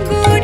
গৌর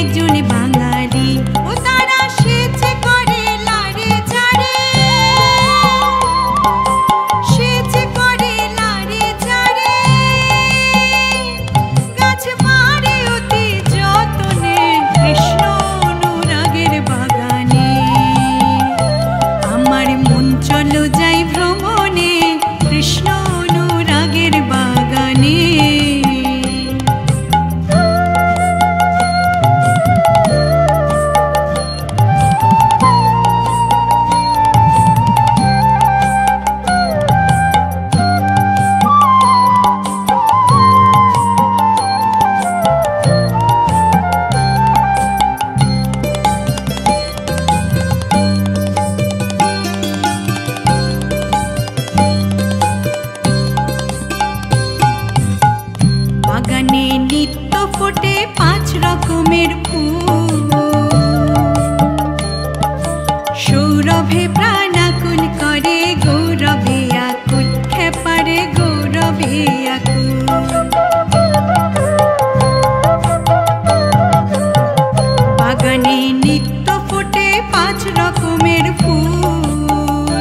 একজন বাঙালি ও তারা সেচে করে লারে ঝাড়ে রকমের ফুল, সৌরভে প্রাণাকুল করে গৌরবে আকুল, খেপারে গৌরবে আকুল। বাগানে নিত্য ফোটে 5 রকমের ফুল,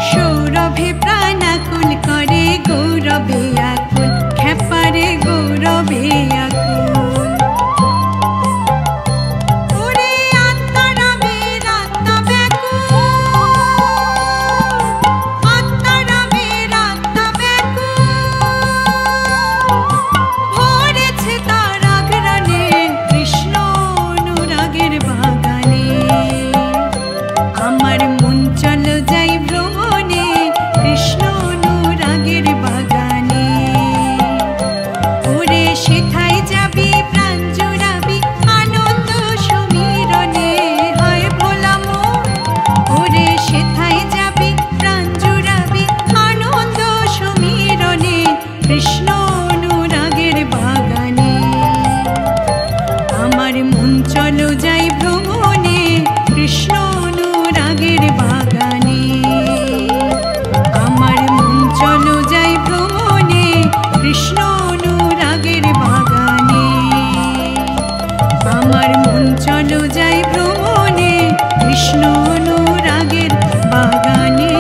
সৌরভে প্রাণাকুল করে গৌরবে আকুল, খেপারে গৌরবে আকুল। ওরে আত্মারামের আত্মা ব্যাকুল, আত্মারামের আত্মা ব্যাকুল, ভরেছে তার আঘ্রাণে কৃষ্ণ অনুরাগের বাগানে। আমার মন চলো যাই ভ্রমণে কৃষ্ণ অনুরাগের বাগানে। ওরে সেথায় যাবি প্রাণ জুড়াবি আনন্দ সমীরণে, হয় ভোলা মন। ওরে সেথায় যাবি প্রাণ জুড়াবি আনন্দ সমীরণে কৃষ্ণ অনুরাগের বাগানে। আমার মন চলো যাই ভ্রমণে কৃষ্ণ অনুরাগের বাগানে। আমার মন চলো যাই ভ্রমণে কৃষ্ণ অনুরাগের বাগানে। আমার মন চলো যাই ভ্রমণে কৃষ্ণ অনুরাগের বাগানে।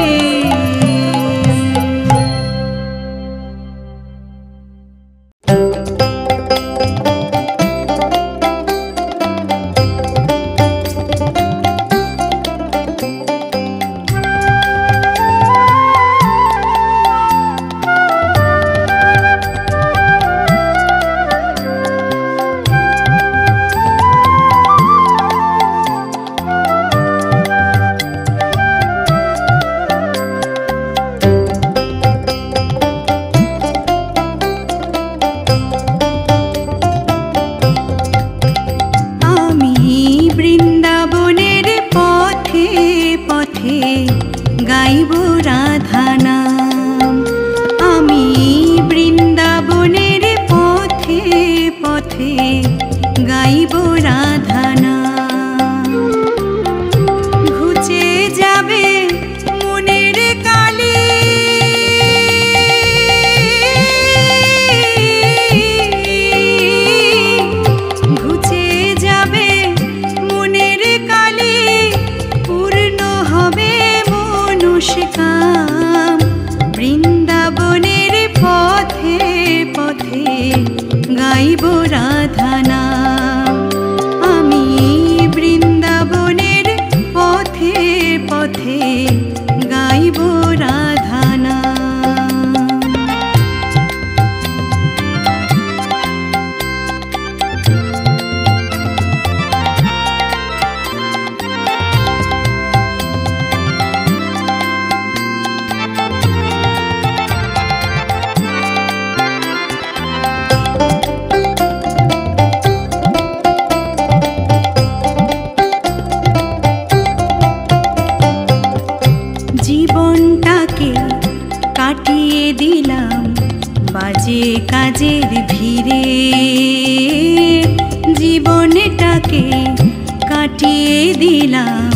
গাইব রাধা নাম, আমি বৃন্দাবনের পথে পথে গাইব রাধা নাম। ঘুচে যাবে মনের কালি, ঘুচে যাবে মনের কালি, পূর্ণ হবে কাম। বৃন্দাবনের পথে পথে গাইব রাধা নাম, আমি বৃন্দাবনের পথে পথে গাইব রাধা নাম। জীবনটাকে কাটিয়ে দিলাম বাজে কাজের ভিড়ে, জীবনটাকে কাটিয়ে দিলাম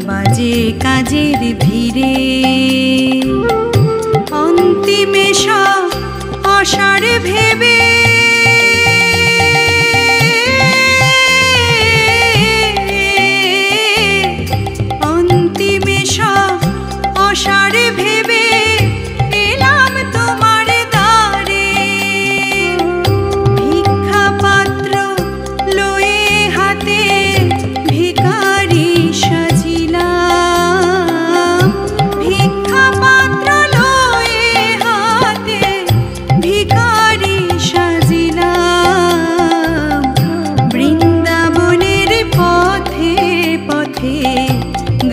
বাজে কাজের ভিড়ে। অন্তিমে সব অসার ভেবে অসারে ভেবে এলাম তোমার দ্বারে। ভিক্ষা পাত্র লয়ে হাতে ভিখারি সাজিলাম, ভিক্ষা পাত্র লয়ে হাতে ভিখারি সাজিলাম। বৃন্দাবনের পথে পথে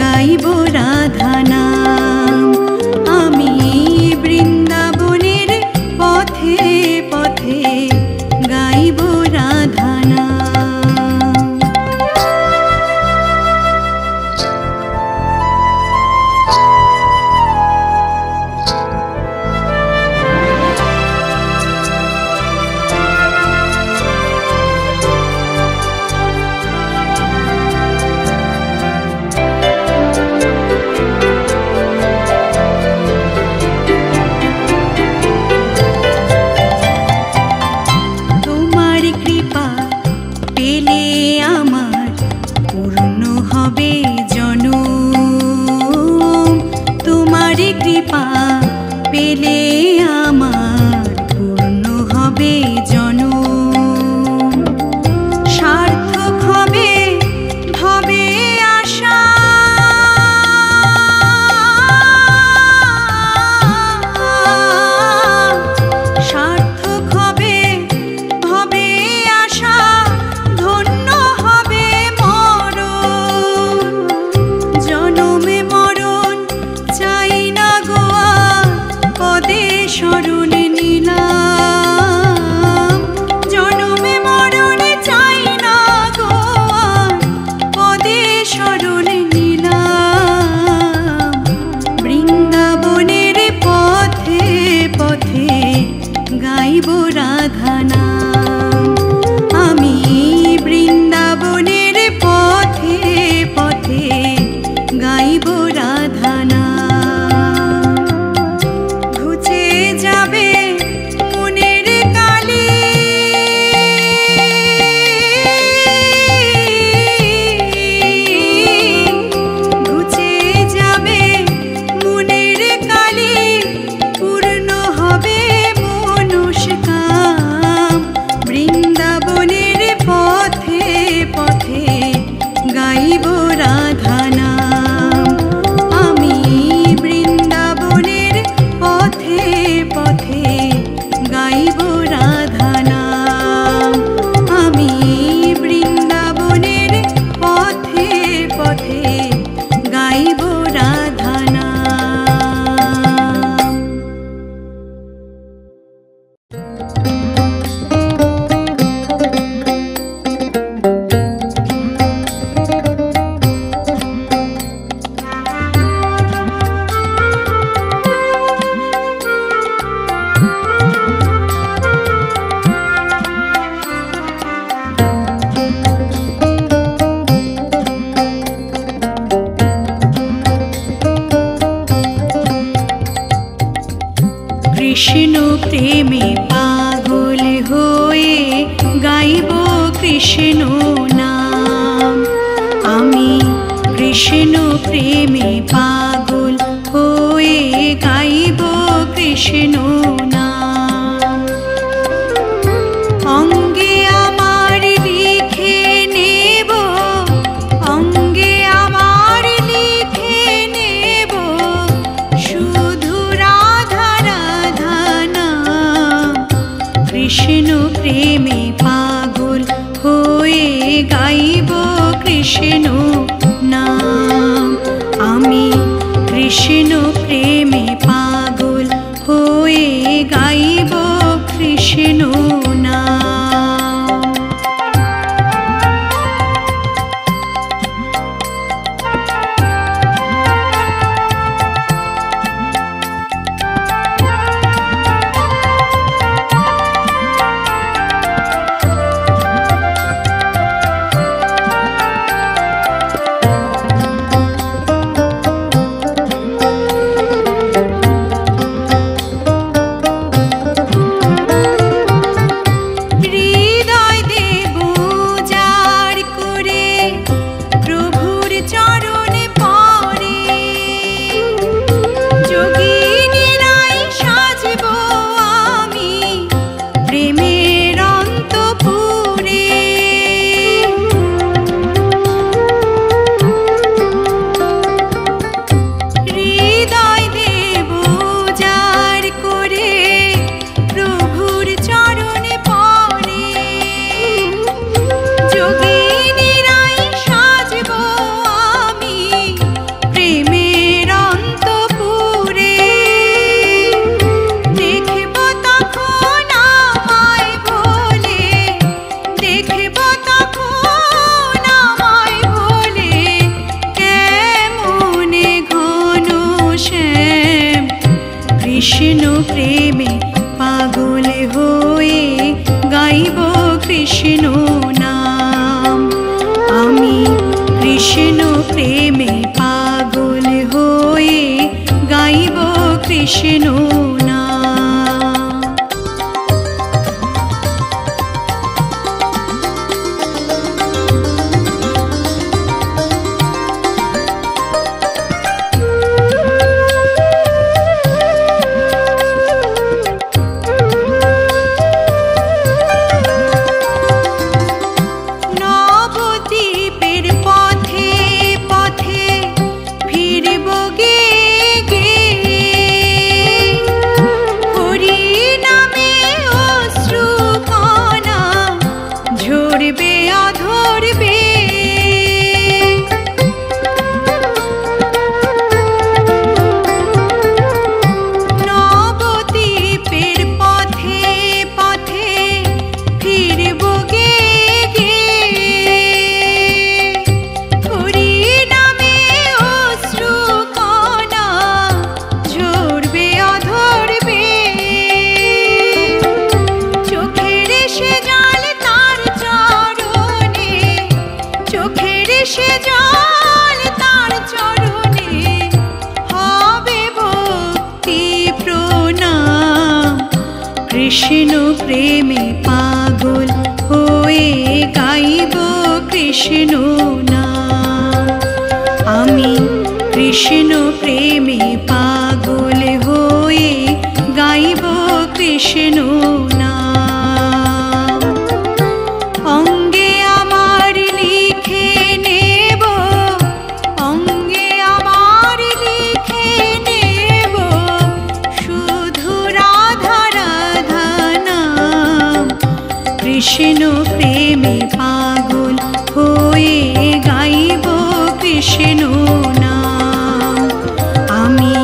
গাইব রাধা নাম, আমি বৃন্দাবনের পথে পথে গাইব রাধা নাম। আমার পূর্ণ হবে জনম, তোমারই কৃপা পেলে আমার পূর্ণ হবে জনম। সার্থক হবে ভবে আশা, সার্থক হবে ভবে আশা, ধন্য হবে মরণ। জনমে মরণ চাই না গো আর, পদে শরণ নিলাম। জনমে মরণ চাই না গো আর, পদে শরণ নিলাম। বৃন্দাবনের পথে পথে গাইব রাধা নাম, আমি বৃন্দাবনের পথে পথে গাইব রাধা নাম। ঘুচে যাবে মনের কালি, ঘুচে যাবে মনের কালি, পূর্ণ হবে মনস্কাম। বৃন্দাবনের পথে পথে গাইব রাধা নাম, আমি বৃন্দাবনের পথে পথে গাইব রাধা নাম, আমি বৃন্দাবনের পথে পথে গাইব রাধা নাম। কৃষ্ণ প্রেমে পাগল হয়ে গাইব কৃষ্ণ নাম, আমি কৃষ্ণ প্রেমে পাগল হয়ে গাইব কৃষ্ণ নাম। অঙ্গে আমার লিখে নেব, অঙ্গে আমার লিখে নেব, শুধু রাধা রাধা নাম। কৃষ্ণ প্রেমে পাগল হয়ে গাইব কৃষ্ণ নাম, আমি কৃষ্ণ প্রেমে পাগল হয়ে গাইব কৃষ্ণ নাম। কৃষ্ণ প্রেমে পাগল হয়ে গাইব কৃষ্ণ নাম, আমি কৃষ্ণ প্রেমে পাগল হয়ে গাইব কৃষ্ণ নাম। কৃষ্ণ প্রেমে পাগল হয়ে গাইব কৃষ্ণ নাম। আমি কৃষ্ণ প্রেমে পাগল হয়ে গাইব কৃষ্ণ নাম। অঙ্গে আমার লিখে নেব, অঙ্গে আমার লিখে নেব শুধু রাধা রাধা নাম। কৃষ্ণ প্রেমে পাগল হয়ে গাইব কৃষ্ণ নাম। আমি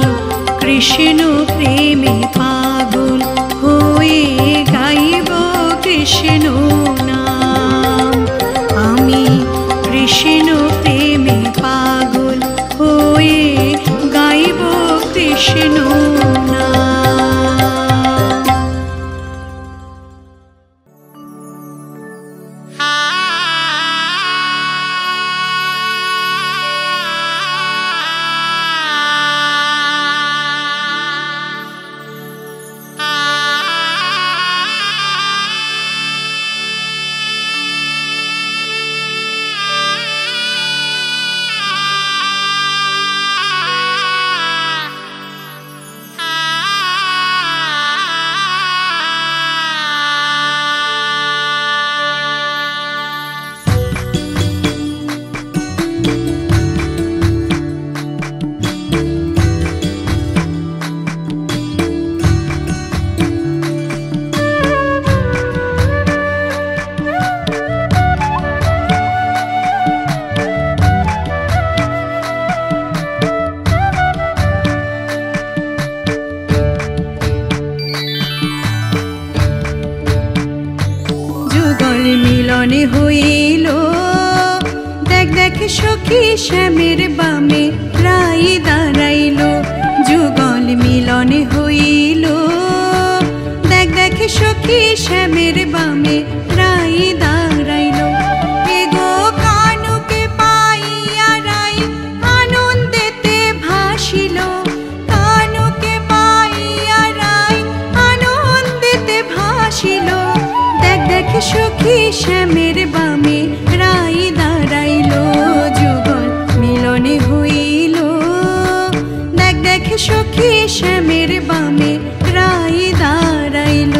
কৃষ্ণ প্রেমে পাগল হয়ে গাইব কৃষ্ণ নাম। আমি কৃষ্ণ প্রেমে পাগল হয়ে গাইব কৃষ্ণ নাম। মিলনে হইল দেখ দেখ সখী শ্যামের বামে রাই দাঁড়াইল। যুগল মিলনে হইল দেখ দেখ সখী শ্যামের বামে রাই দাঁড়াইল। এগো কানুকে পাইয়া রাই আনন্দেতে ভাসিল, কানুকে পাইয়া রাই আনন্দেতে ভাসিল। দেখ দেখ সখী শ্যামের বামে রাই দাঁড়াইল। যুগল মিলনে হইল দেখ দেখ সখী শ্যামের বামে রাই দাঁড়াইল।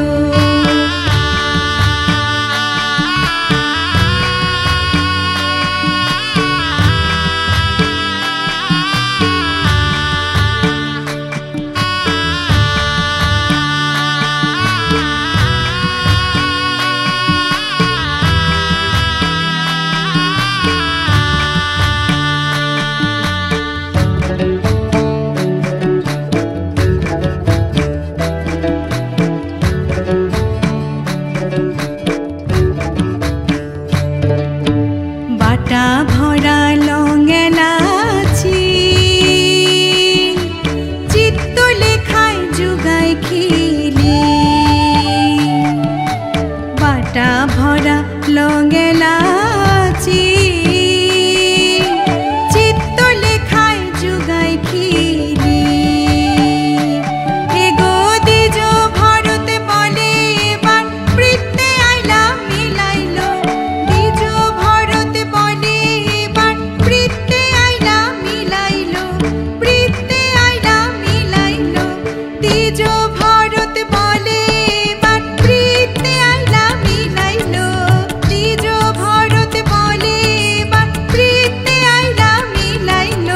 বাটা ভরা লঙ্গেলাচি চিত্ত লেখায় যুগায় খিলি। বাটা ভরা লঙ্গেলাচি চিত্ত লেখায় যুগায় খিলি। এগো দ্বিজ ভারত বলে এবার বৃত্তে আইলা মিলাইল। দ্বিজ ভারত বলে এবার বৃত্তে আইলা মিলাইল, বৃত্তে আইলা মিলাইল। দ্বিজ ভারত বলে এবার বৃত্তে আইলা মিলাইল, দ্বিজ ভারত বলে এবার বৃত্তে আইলা মিলাইল।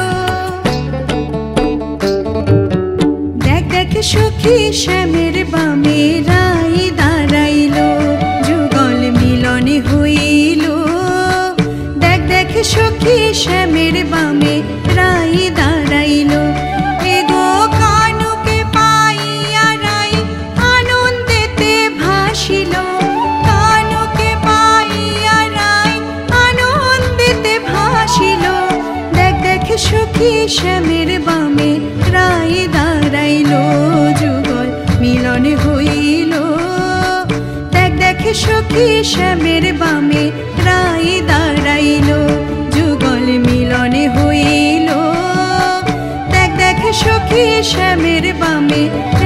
দেখ দেখ সখী শ্যামের বামে রাই দাঁড়াইল। যুগল মিলনে হইল দেখ দেখ সখী শ্যামের বামে রাই দাঁড়াইল। এগো কানুকে পাইয়া রাই আনন্দেতে ভাসিল, কানুকে পাইয়া রাই আনন্দেতে ভাসিল। দেখ দেখ সখী শ্যামের বামে রাই দাঁড়াইল। যুগল মিলনে হইল দেখ দেখ সখী শ্যামের বামে রাই দাঁড়াইল। যুগল মিলনে হইল দেখ দেখ সখী শ্যামের বামে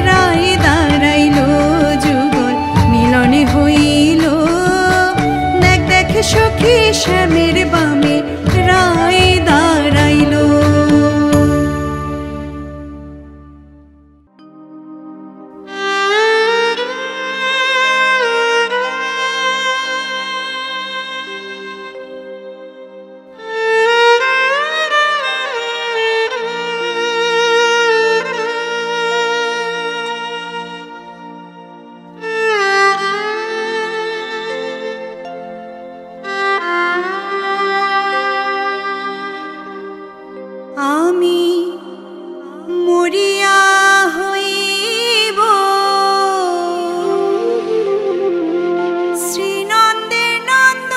রাই দাঁড়াইল। যুগল শ্যামের বামে রায় দাঁড়াইল। আমি মরিয়া হইব শ্রীনন্দের নন্দ,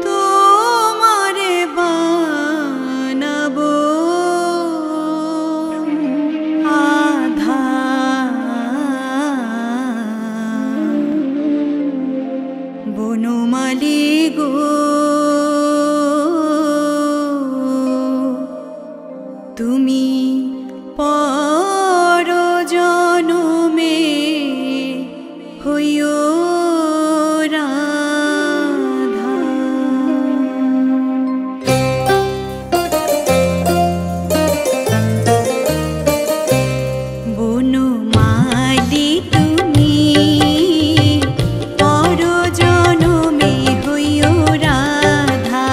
তোমারে বানাবো আধা। বনমালী গো তুমি পর জনমে হইও রাধা। বনমালী তুমি পর জনমে হইও রাধা।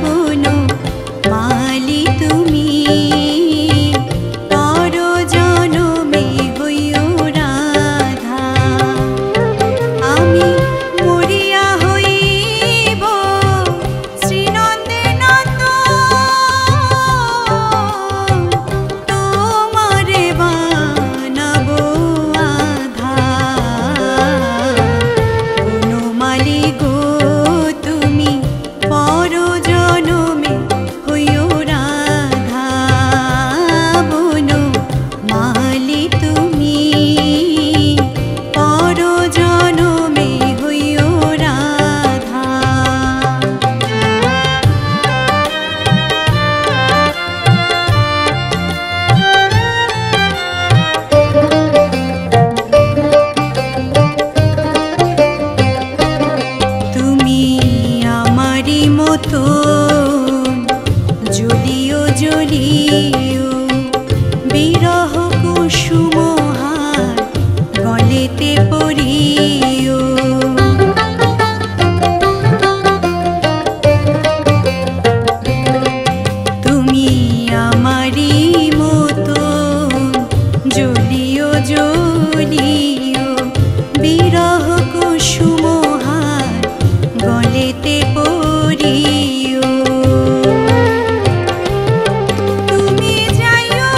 বনমালী তুমি পর জনমে হইও রাধা। আমি মরিয়া হইব শ্রীনন্দের নন্দ, তোমারে বানাবো আধা। বনমালী গো তুমি পর জনমে হইও রাধা। বনমালী তুমি পর জনমে হইও রাধা। তুমি আমারি মতো জ্বলিও জ্বলিও বিরহ কুসুমহার গলেতে পড়িও। তুমি আমারি মতো জ্বলিও জ্বলিও বিরহ কুসুমহার গলেতে পড়িও। তুমি যাইও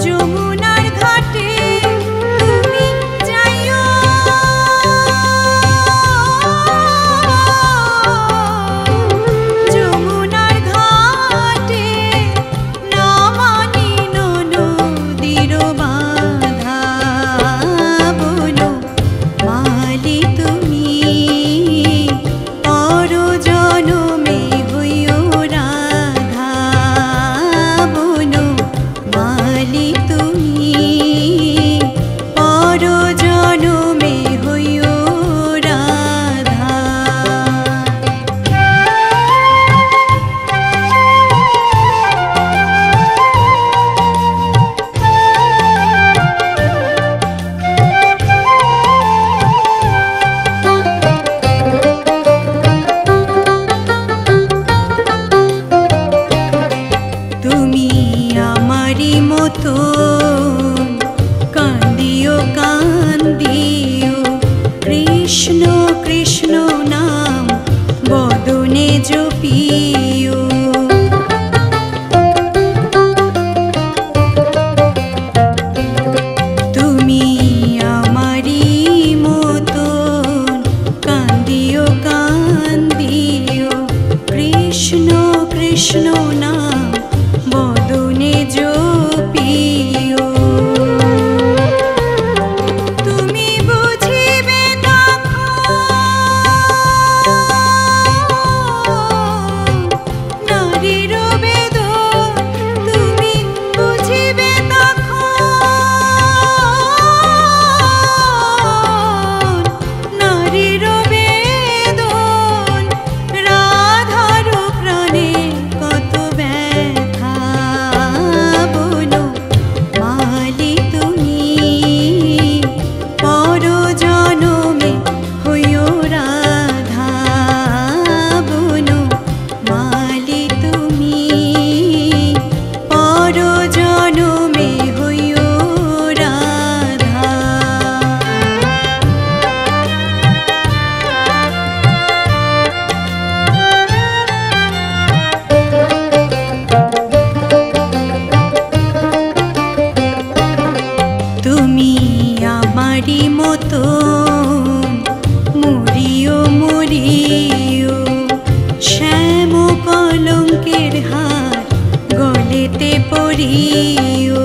যমুনার ঘাটে, তুমি যাইও যমুনার ঘাটে, না মানি নদীর বাধা। বনমালী তুমি পর জনমে হইও রাধা। বনমালী তুমি পর জনমে হইও রাধা। তুমি আমারি মতো কান্দিও কান্দিও কৃষ্ণ কৃষ্ণ নাম বদনে জপিও। তুমি আমারি মতো কান্দিও কান্দিও কৃষ্ণ কৃষ্ণ নাম বদনে জপিও। আমারি মতন মরিও মরিও শ্যাম কলঙ্কের হার গলেতে পরিও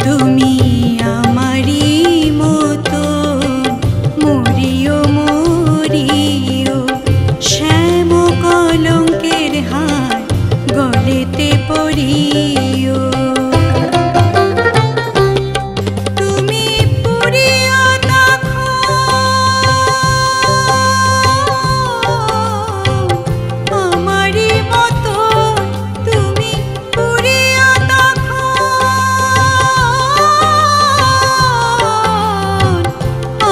তুমি আমারি মতন মরিও মরিও শ্যাম কলঙ্কের হার গলেতে পরিও তুমি পুরিও তখন আমারি মতন তুমি পুরিও তখন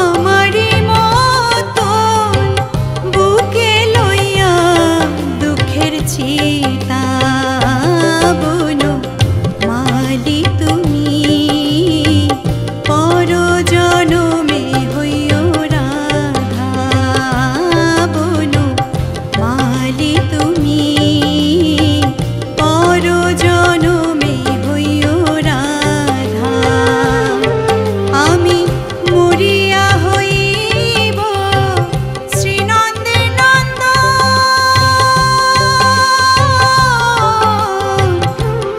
আমারি মতন বুকে লইয়া দুঃখের চিতা বলো মালি তুমি পর জনমে হইও রাধা বলো মালি তুমি পর জনমে হইও রাধা আমি মরিয়া হইব শ্রীনন্দের নন্দন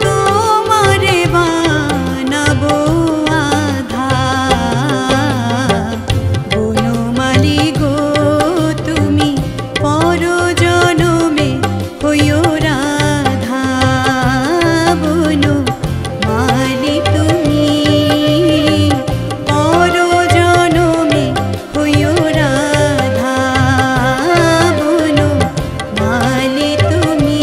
তোমারে বানাবো আধা বনমালী গো তুমি পর জনমে হইও রাধা বনমালী তুমি পর জনমে হইও রাধা বনমালী তুমি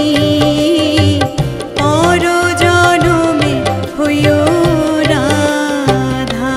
পর জনমে হইও রাধা।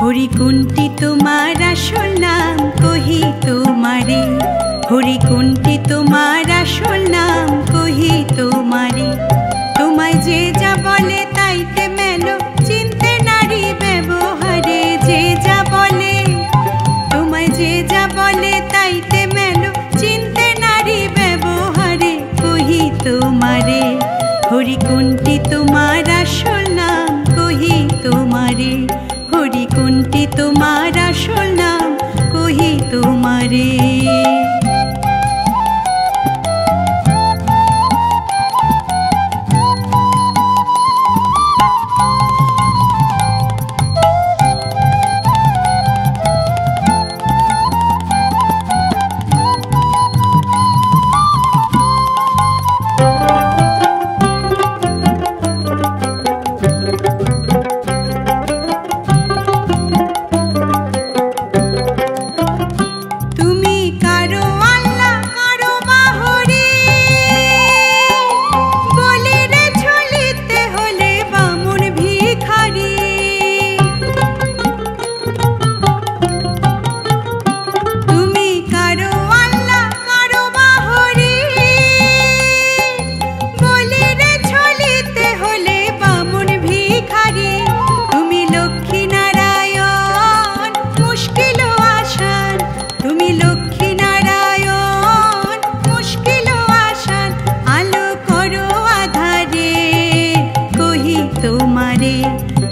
হরিকুণ্ঠী তোমার আসল নাম কহি তোমারে হরিকুণ্ঠী তোমার আসল নাম কহি তোমারে তোমায় যে যা বলে তাইতে মেলো চিনতে নারী ব্যবহারে যে যা বলে তোমায় যে যা বলে তাইতে মেলো চিনতে নারী ব্যবহারে কহি তোমারে হরিকুণ্ঠী তোমার আসল নাম কহি তোমারে হরিকুণ্ঠী তোমার আসল নাম কহি তোমারে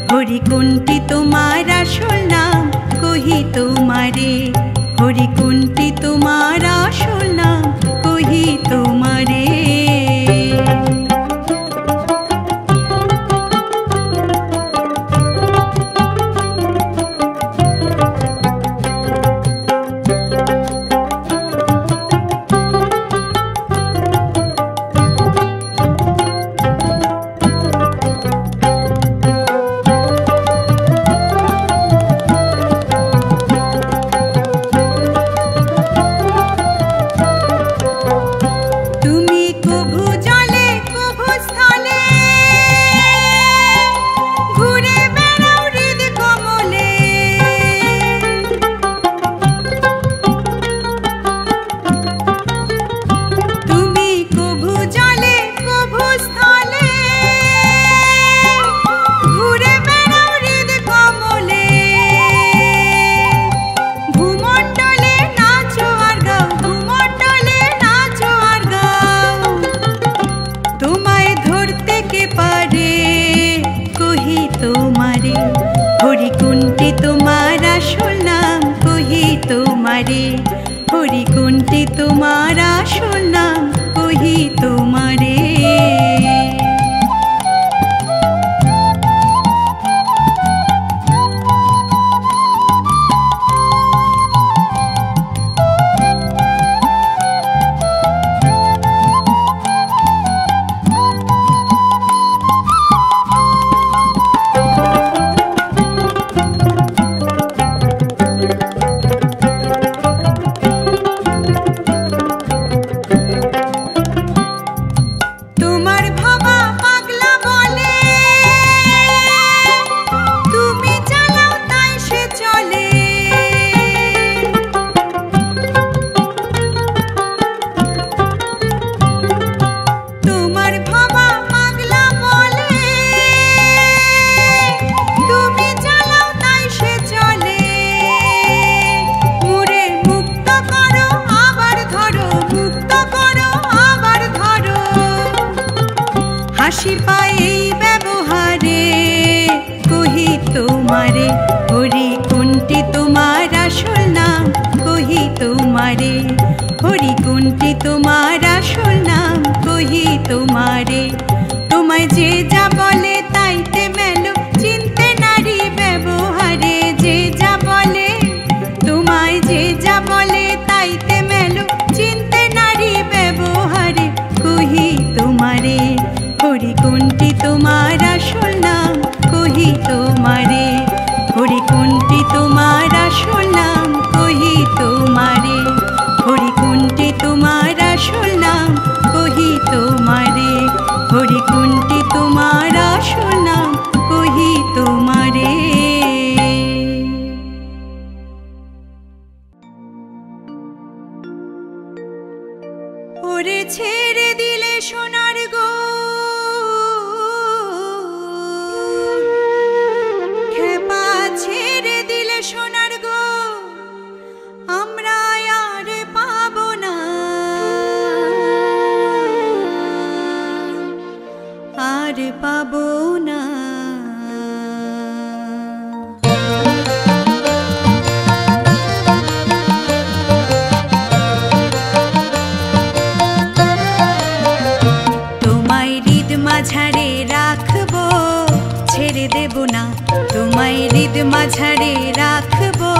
হরিকুণ্ঠী তোমার আসল নাম কহি তোমারে হরিকুণ্ঠী তোমার আসল নাম কহি তোমারে হাসি পায় এই ব্যবহারে, কহি তোমারে হরি কোনটি তোমার আসল নাম, কহি তোমারে হরি কোনটি তোমার আসল নাম, কহি তোমারে। তোমায় যে যা বলে তাইতে মেলো, চিনতে নারী ব্যবহারে, যে যা বলে তোমায় যে যা বলে তাইতে মেলো, চিনতে নারী ব্যবহারে, কহি তোমারে হরি কোনটি তোমার আসল নাম, কহি তোমারে হরি কোনটি তোমার আসল নাম, কহি তোমারে হরি কোনটি তোমার আসল নাম, কহি তোমারে হরি কোনটি তোমার আসল নাম, কহি তোমারে। ওরে ছেড়ে দিলে সোনার গো খেপা, ছেড়ে দিলে সোনার গো আমরা আর পাবো না, আর পাবো না। তোমায় হৃদ মাঝারে রাখবো, ছেড়ে দেব না, তোমায় হৃদ মাঝারে রাখবো,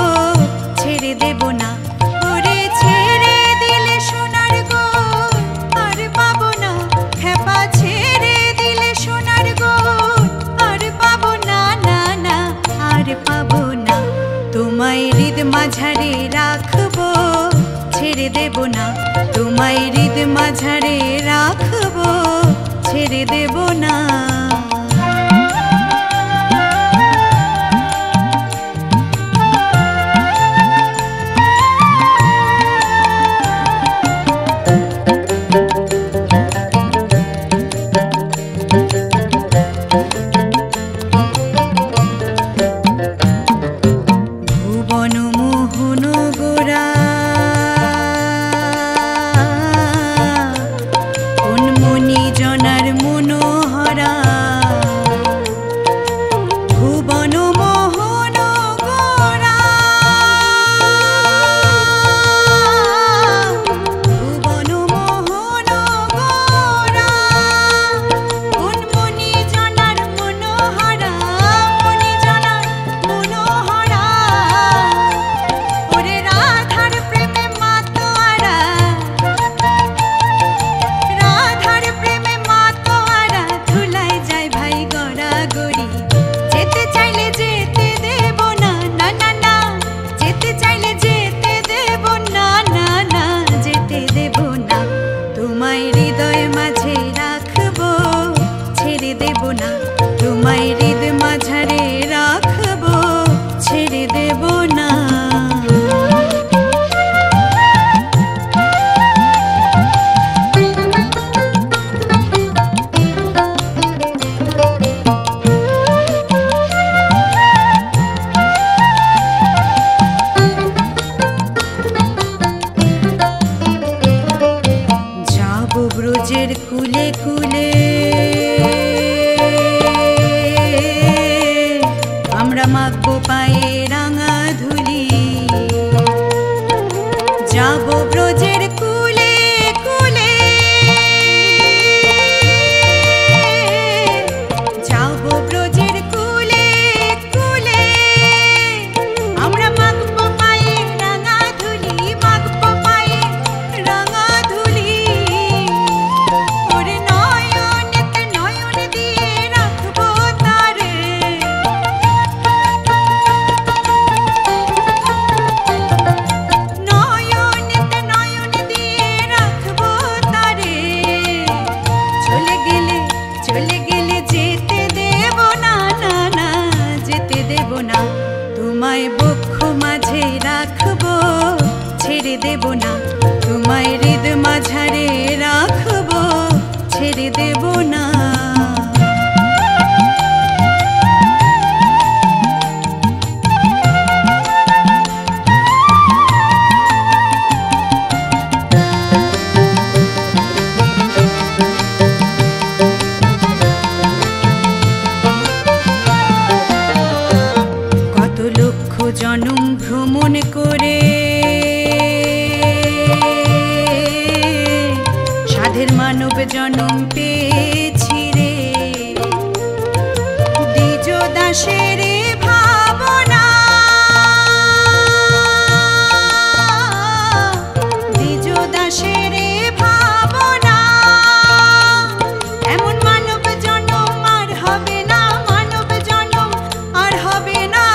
ছেড়ে দেব না। ওরে ছেড়ে দিলে সোনার গো আর পাবো না, খেপা ছেড়ে দিলে সোনার গো আর পাবো না, না না আর পাবো না। তোমায় হৃদ মাঝারে রাখবো, ছেড়ে দেব না, তোমায় হৃদ মাঝারে রাখবো, ছেড়ে দেব না। ভুবন মোহন গোরা কোন মনি জনার মনোহরা, ভুবন মোহন গোরা, ভুবন মোহন গোরা কোন মনি জনার মনোহরা, মনি জনার মনোহরা। ওরে রাধার প্রেমে মাতোয়ারা, রাধার প্রেমে মাতোয়ারা, ধুলাই যায় ভাই গড়া গড়ি, যেতে চাইলে যেতে দেব না, না না না যেতে চাইলে যেতে দেব না, না না যেতে দেব না। তোমায় হৃদয় মাঝে রাখবো, ছেড়ে দেব না, তোমায় হৃদ মাঝারে রাখবো, ছেড়ে দেব না। যাব ব্রজের কুলে কুলে আমরা মাখবো পায়ে রাঙা ধুলি, যাব ব্রজের কুলে কুলে, যাব ব্রজের কুলে কুলে আমরা মাখবো পায়ে রাঙা ধুলি, মাখবো পায়ে রাঙা ধুলি। ওরে নয়নেতে নয়ন দিয়ে রাখবো তারে, নয়নেতে নয়ন জনম পেয়েছি রে। দ্বিজ দাসের ভাবনা, দ্বিজ দাসের ভাবনা, এমন মানব জনম আর হবে না, মানব জনম আর হবে না।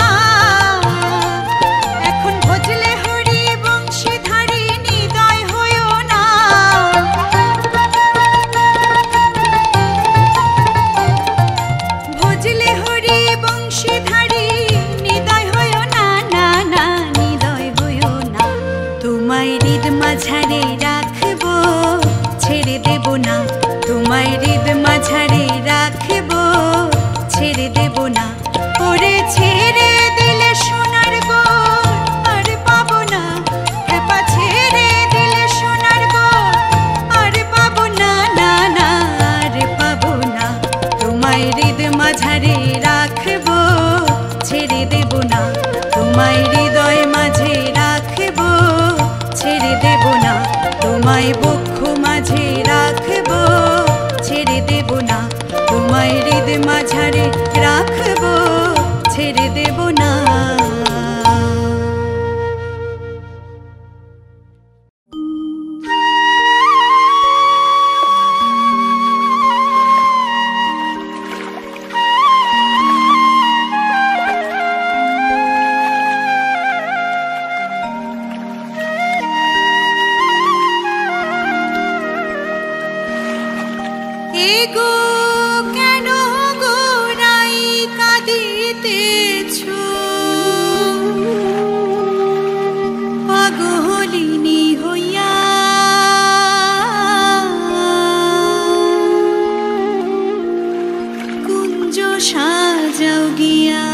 এখন ভজলে হরি বংশীধারী নিদয় হইও না। ভজলে হরি বংশীধারী নিদয় হইও না, না না নিদয় হইও না। তোমায় হৃদ মাঝারে রাখবো, ছেড়ে দেব না। তোমায় হৃদ মাঝারে রাখবো, ছেড়ে দেব না। ওরে ছেড়ে দিলে সোনার গোর আর পাবো না, হেপা ছেড়ে দিলে সোনার গোর আর পাবো না, না না আর পাবো না। তোমায় হৃদ মাঝারে রাখবো, ছেড়ে দেব না। তোমায় হৃদয় মাঝে রাখবো, ছেড়ে দেব না। তোমায় বক্ষ মাঝে রাখবো, ছেড়ে দেব না। তোমায় হৃদ মাঝারে রাখবো, ছেড়ে দেব না। এগো কেন গোড়াই কাঁদিতেছ, পাগলিনী হইয়া। কুঞ্জ সাজাও গিয়া,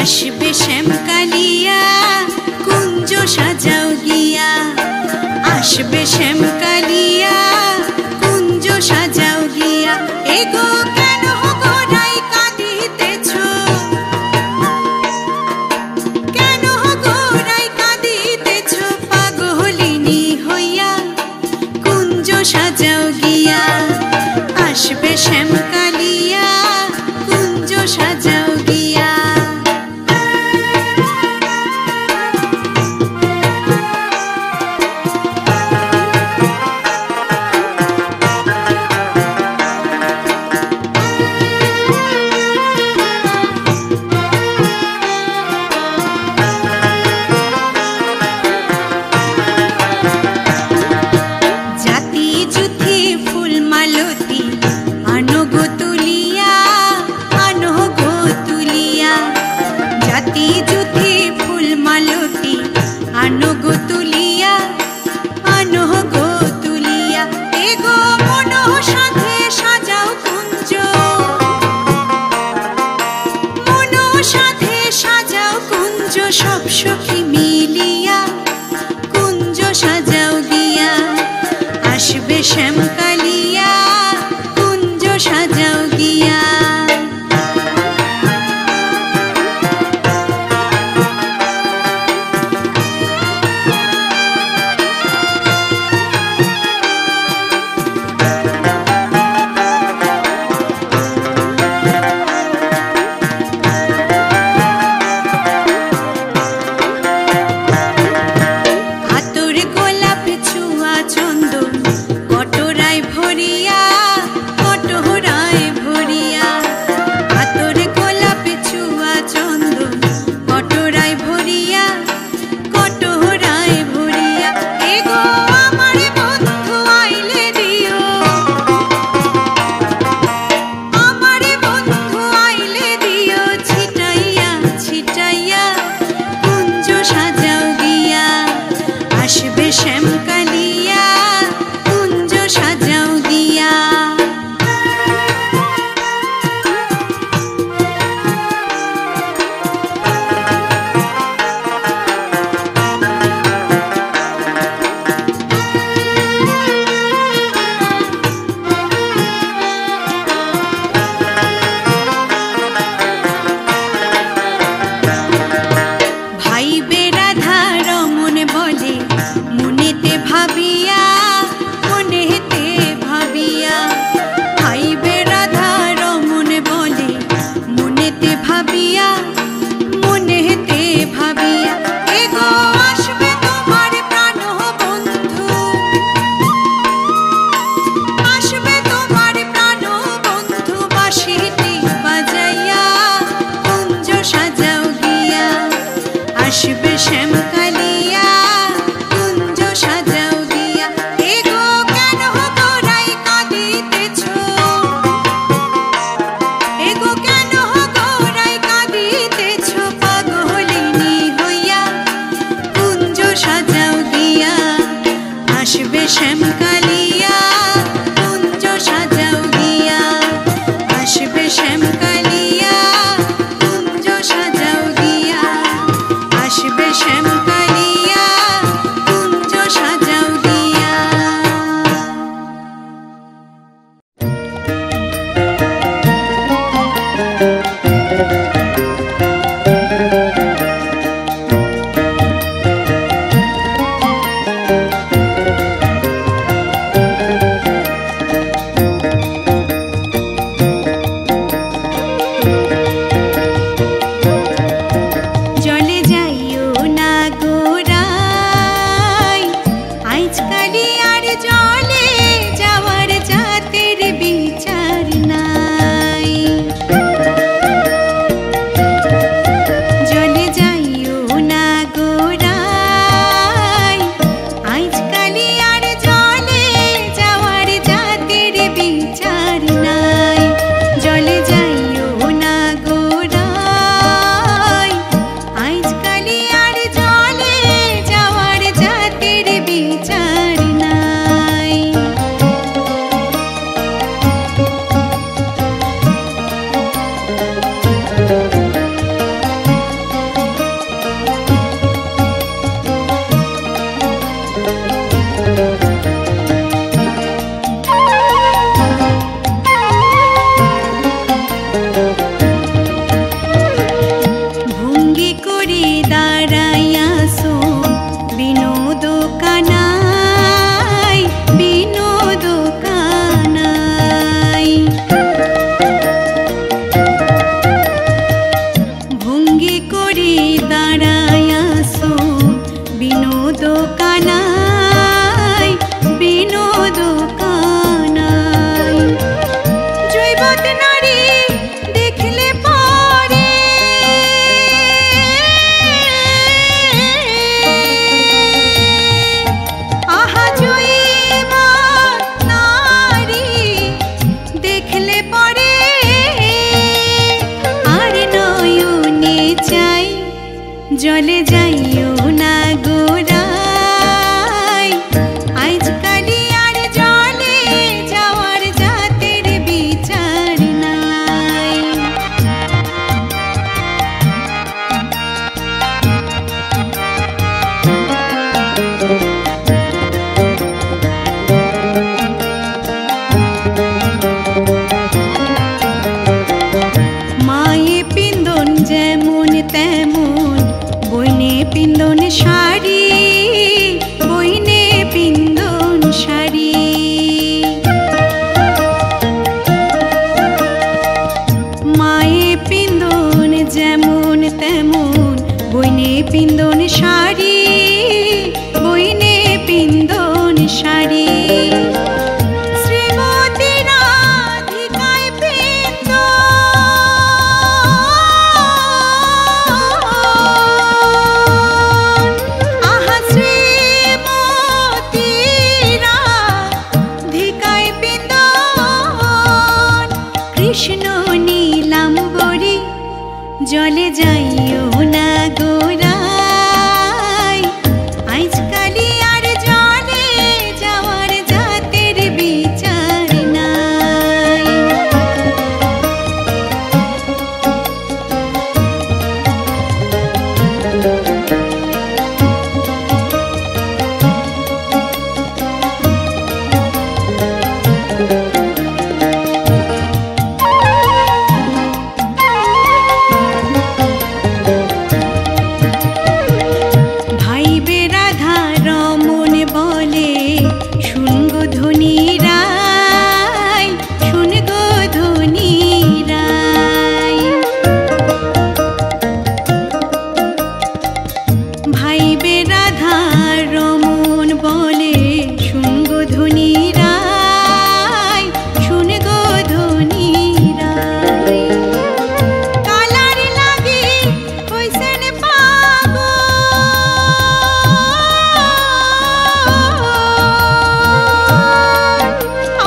আসবে শ্যামকালিয়া কুঞ্জ সাজাও গিয়া। আসবে শ্যামকালিয়া কুঞ্জ সাজাও গিয়া। এগো কেন গোড়াই কাঁদিতেছ, কেন গোড়াই কাঁদিতেছ, পাগলিনী হইয়া। কুঞ্জ সাজাও গিয়া। আসবে শ্যামকালিয়া কুঞ্জ সাজাও গিয়া। করে দাঁড়ায় আসো বিনোদ কানাই, বিনোদ কানাই। জৈবত নারী দেখলে পরে আহা, জৈবত নারী দেখলে পরে আর নয়নে চাই জলে যাইও না গোরাই, আজকালি আর জলে যাওয়ার জাতের বিচার নাই। মায়ে পিন্দন যেমন তেমন বইনে পিন্দন শাড়ি, বইনে পিন্দন শাড়ি। মায়ে পিন্দন যেমন তেমন বইনে পিন্দন শাড়ি, বইনে পিন্দন শাড়ি। শ্রীমতী রাধিকায় পিন্দন আহা, শ্রীমতী রাধিকায় পিন্দন। কৃষ্ণ নীলাম্বরী জলে যাইও না গোরাই, আজকালি আর জলে যাওয়ার জাতের বিচার নাই। ভাইবে রাধা রমন বলে শুন গো ধনী রাই, শুন গো ধনী রাই। ভাইবে রাধা রমন বলে শুন গো ধনী রাই, শুন গো ধনী রাই। কালার লাগি হইছেন পাগল,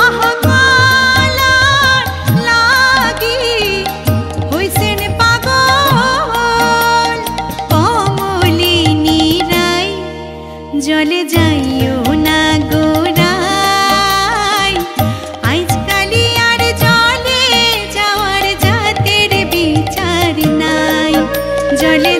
আহা, কালার লাগি হইছেন পাগল। কমলিনী রাই জলে যাইও না গোরাই, আজকালি আর জলে যাওয়ার জাতের বিচার নাই। জলে